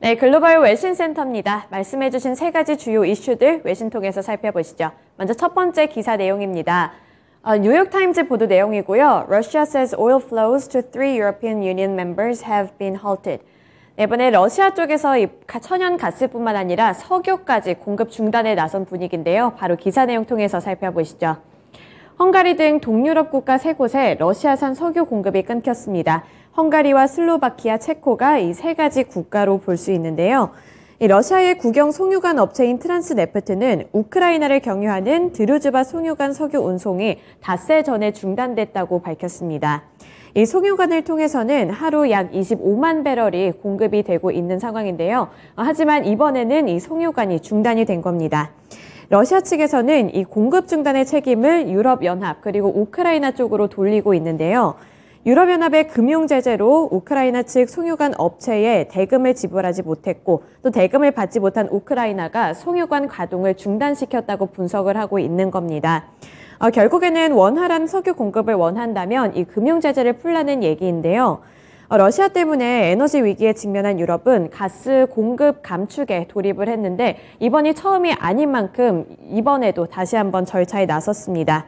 네, 글로벌 외신센터입니다. 말씀해주신 세 가지 주요 이슈들 외신 통해서 살펴보시죠. 먼저 첫 번째 기사 내용입니다. 뉴욕타임즈 보도 내용이고요. Russia says oil flows to 3 European Union members have been halted. 네, 이번에 러시아 쪽에서 이 천연 가스뿐만 아니라 석유까지 공급 중단에 나선 분위기인데요. 바로 기사 내용 통해서 살펴보시죠. 헝가리 등 동유럽 국가 3곳에 러시아산 석유 공급이 끊겼습니다. 헝가리와 슬로바키아, 체코가 이 세 가지 국가로 볼 수 있는데요. 이 러시아의 국영 송유관 업체인 트란스네프트는 우크라이나를 경유하는 드루즈바 송유관 석유 운송이 닷새 전에 중단됐다고 밝혔습니다. 이 송유관을 통해서는 하루 약 25만 배럴이 공급이 되고 있는 상황인데요. 하지만 이번에는 이 송유관이 중단이 된 겁니다. 러시아 측에서는 이 공급 중단의 책임을 유럽연합 그리고 우크라이나 쪽으로 돌리고 있는데요. 유럽연합의 금융 제재로 우크라이나 측 송유관 업체에 대금을 지불하지 못했고 또 대금을 받지 못한 우크라이나가 송유관 가동을 중단시켰다고 분석을 하고 있는 겁니다. 결국에는 원활한 석유 공급을 원한다면 이 금융 제재를 풀라는 얘기인데요. 러시아 때문에 에너지 위기에 직면한 유럽은 가스 공급 감축에 돌입을 했는데 이번이 처음이 아닌 만큼 이번에도 다시 한번 절차에 나섰습니다.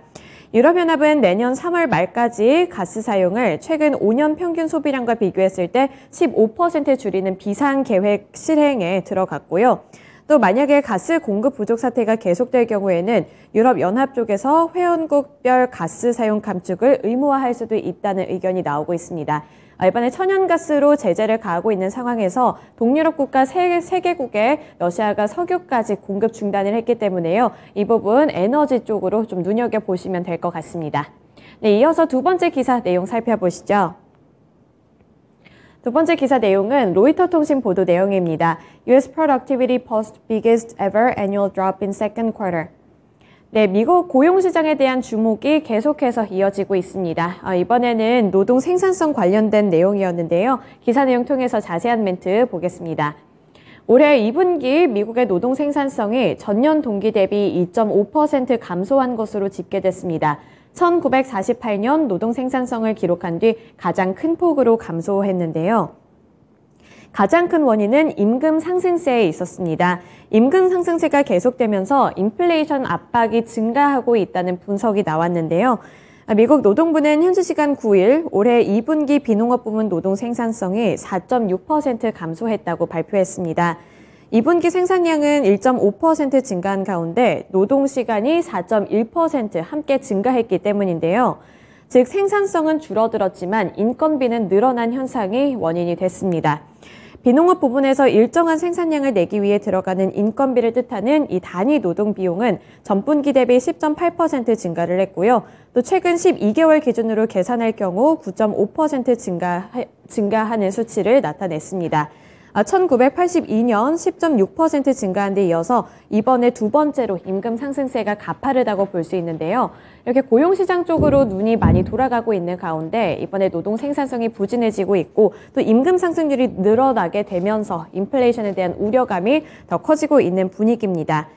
유럽연합은 내년 3월 말까지 가스 사용을 최근 5년 평균 소비량과 비교했을 때 15% 줄이는 비상계획 실행에 들어갔고요. 또 만약에 가스 공급 부족 사태가 계속될 경우에는 유럽연합 쪽에서 회원국별 가스 사용 감축을 의무화할 수도 있다는 의견이 나오고 있습니다. 이번에 천연가스로 제재를 가하고 있는 상황에서 동유럽 국가 3개국에 러시아가 석유까지 공급 중단을 했기 때문에요. 이 부분 에너지 쪽으로 좀 눈여겨보시면 될 것 같습니다. 네, 이어서 두 번째 기사 내용 살펴보시죠. 두 번째 기사 내용은 로이터 통신 보도 내용입니다. US productivity post biggest ever annual drop in second quarter. 네, 미국 고용시장에 대한 주목이 계속해서 이어지고 있습니다. 이번에는 노동 생산성 관련된 내용이었는데요. 기사 내용 통해서 자세한 멘트 보겠습니다. 올해 2분기 미국의 노동 생산성이 전년 동기 대비 2.5% 감소한 것으로 집계됐습니다. 1948년 노동 생산성을 기록한 뒤 가장 큰 폭으로 감소했는데요. 가장 큰 원인은 임금 상승세에 있었습니다. 임금 상승세가 계속되면서 인플레이션 압박이 증가하고 있다는 분석이 나왔는데요. 미국 노동부는 현지 시간 9일 올해 2분기 비농업 부문 노동 생산성이 4.6% 감소했다고 발표했습니다. 2분기 생산량은 1.5% 증가한 가운데 노동 시간이 4.1% 함께 증가했기 때문인데요. 즉 생산성은 줄어들었지만 인건비는 늘어난 현상이 원인이 됐습니다. 비농업 부분에서 일정한 생산량을 내기 위해 들어가는 인건비를 뜻하는 이 단위 노동 비용은 전분기 대비 10.8% 증가를 했고요. 또 최근 12개월 기준으로 계산할 경우 9.5% 증가하는 수치를 나타냈습니다. 1982년 10.6% 증가한 데 이어서 이번에 두 번째로 임금 상승세가 가파르다고 볼 수 있는데요. 이렇게 고용시장 쪽으로 눈이 많이 돌아가고 있는 가운데 이번에 노동 생산성이 부진해지고 있고 또 임금 상승률이 늘어나게 되면서 인플레이션에 대한 우려감이 더 커지고 있는 분위기입니다.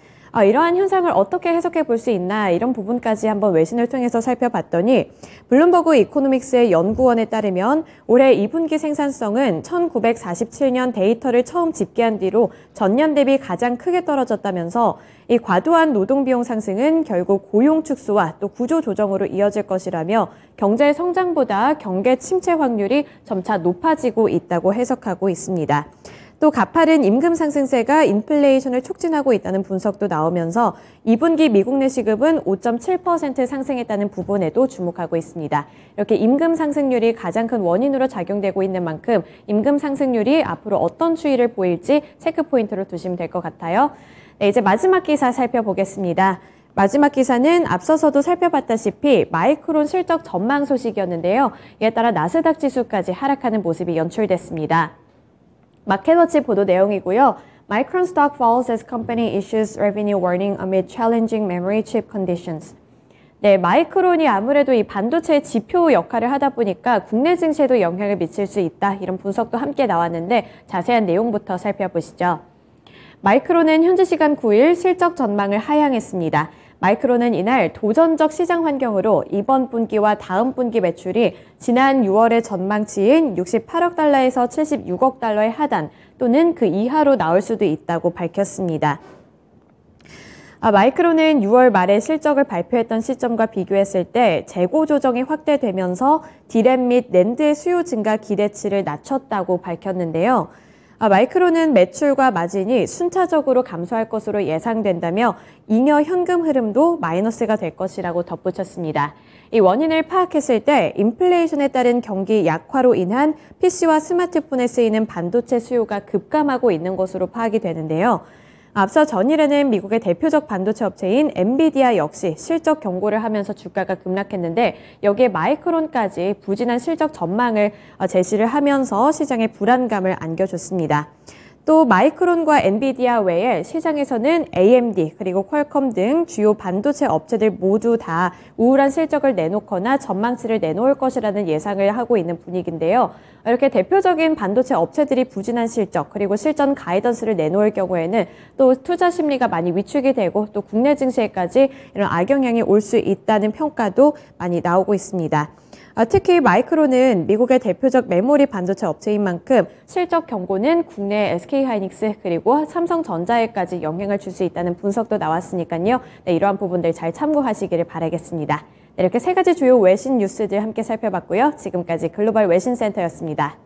이러한 현상을 어떻게 해석해 볼 수 있나 이런 부분까지 한번 외신을 통해서 살펴봤더니 블룸버그 이코노믹스의 연구원에 따르면 올해 2분기 생산성은 1947년 데이터를 처음 집계한 뒤로 전년 대비 가장 크게 떨어졌다면서 이 과도한 노동비용 상승은 결국 고용 축소와 또 구조 조정으로 이어질 것이라며 경제 성장보다 경계 침체 확률이 점차 높아지고 있다고 해석하고 있습니다. 또 가파른 임금 상승세가 인플레이션을 촉진하고 있다는 분석도 나오면서 2분기 미국 내 시급은 5.7% 상승했다는 부분에도 주목하고 있습니다. 이렇게 임금 상승률이 가장 큰 원인으로 작용되고 있는 만큼 임금 상승률이 앞으로 어떤 추이를 보일지 체크 포인트로 두시면 될 것 같아요. 네, 이제 마지막 기사 살펴보겠습니다. 마지막 기사는 앞서서도 살펴봤다시피 마이크론 실적 전망 소식이었는데요. 이에 따라 나스닥 지수까지 하락하는 모습이 연출됐습니다. 마켓워치 보도 내용이고요. Micron stock falls as company issues revenue warning amid challenging memory chip conditions. 네, 마이크론이 아무래도 이 반도체 지표 역할을 하다 보니까 국내 증시에도 영향을 미칠 수 있다. 이런 분석도 함께 나왔는데 자세한 내용부터 살펴보시죠. 마이크론은 현지 시간 9일 실적 전망을 하향했습니다. 마이크론은 이날 도전적 시장 환경으로 이번 분기와 다음 분기 매출이 지난 6월의 전망치인 68억 달러에서 76억 달러의 하단, 또는 그 이하로 나올 수도 있다고 밝혔습니다. 마이크론은 6월 말에 실적을 발표했던 시점과 비교했을 때 재고 조정이 확대되면서 디램 및 낸드의 수요 증가 기대치를 낮췄다고 밝혔는데요. 마이크론은 매출과 마진이 순차적으로 감소할 것으로 예상된다며 잉여 현금 흐름도 마이너스가 될 것이라고 덧붙였습니다. 이 원인을 파악했을 때 인플레이션에 따른 경기 약화로 인한 PC와 스마트폰에 쓰이는 반도체 수요가 급감하고 있는 것으로 파악이 되는데요. 앞서 전일에는 미국의 대표적 반도체 업체인 엔비디아 역시 실적 경고를 하면서 주가가 급락했는데 여기에 마이크론까지 부진한 실적 전망을 제시를 하면서 시장에 불안감을 안겨줬습니다. 또 마이크론과 엔비디아 외에 시장에서는 AMD 그리고 퀄컴 등 주요 반도체 업체들 모두 다 우울한 실적을 내놓거나 전망치를 내놓을 것이라는 예상을 하고 있는 분위기인데요. 이렇게 대표적인 반도체 업체들이 부진한 실적 그리고 실전 가이던스를 내놓을 경우에는 또 투자 심리가 많이 위축이 되고 또 국내 증시에까지 이런 악영향이 올 수 있다는 평가도 많이 나오고 있습니다. 특히 마이크론은 미국의 대표적 메모리 반도체 업체인 만큼 실적 경고는 국내 SK하이닉스 그리고 삼성전자에까지 영향을 줄 수 있다는 분석도 나왔으니까요. 네, 이러한 부분들 잘 참고하시기를 바라겠습니다. 네, 이렇게 세 가지 주요 외신 뉴스들 함께 살펴봤고요. 지금까지 글로벌 외신센터였습니다.